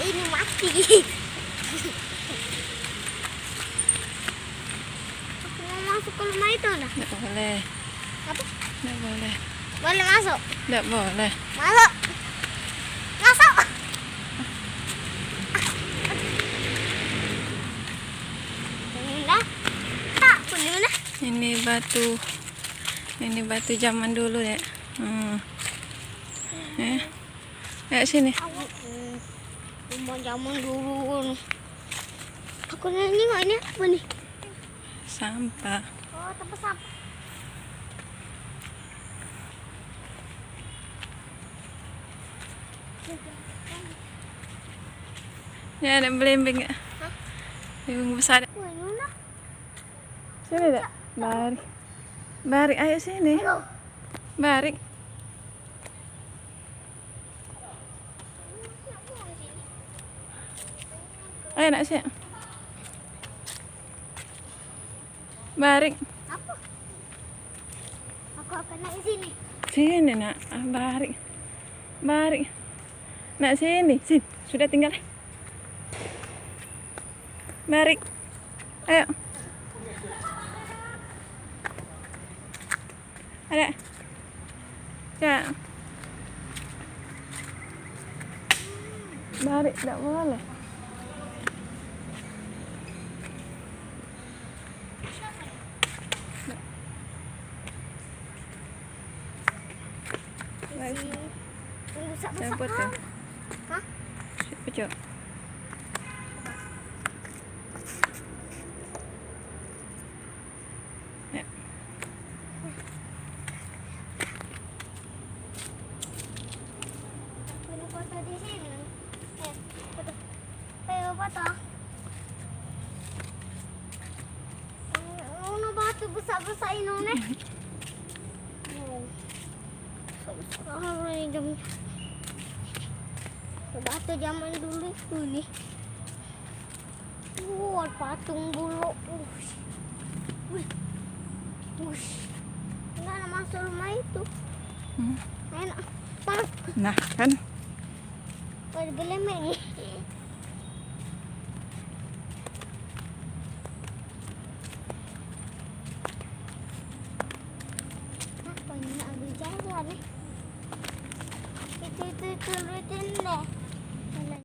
Ini mati. Aku mau masuk ke rumah itu dah. Tidak boleh. Apa? Tidak boleh. Boleh masuk? Tidak boleh. Masuk. Masuk. Dah. Tak, boleh mana? Ini batu. Ini batu zaman dulu ya. Kayak sini. Rumah zaman dulu. Aku nengok ini apa nih? Sampah. Oh, tempat sampah. Ya ada belimbing ya. Hah? Belimbing besar. Wah, ini lah. Sini dek. Barik. Barik ayo sini. Ayo. Barik. Ayo nak sih. Barik. Apa? Aku akan naik sini. Sini nak. Barik. Barik. Nak sini. Sini. Sudah tinggal. Barik. Ayo. Ada. Ya. Barik. Tidak boleh. Saya potong. Hah? Pucuk. Ya. Ini foto di sini. Foto. Ayo foto. Ono batu besar-besar ini nih. Besar ini jam. Batu zaman dulu itu nih. Wah, patung bulu. Enggak ada masuk rumah itu. Enak. Panas. Nah kan. Bergelemek nih. Apa ini nak ambil jalan nih? Itu deh.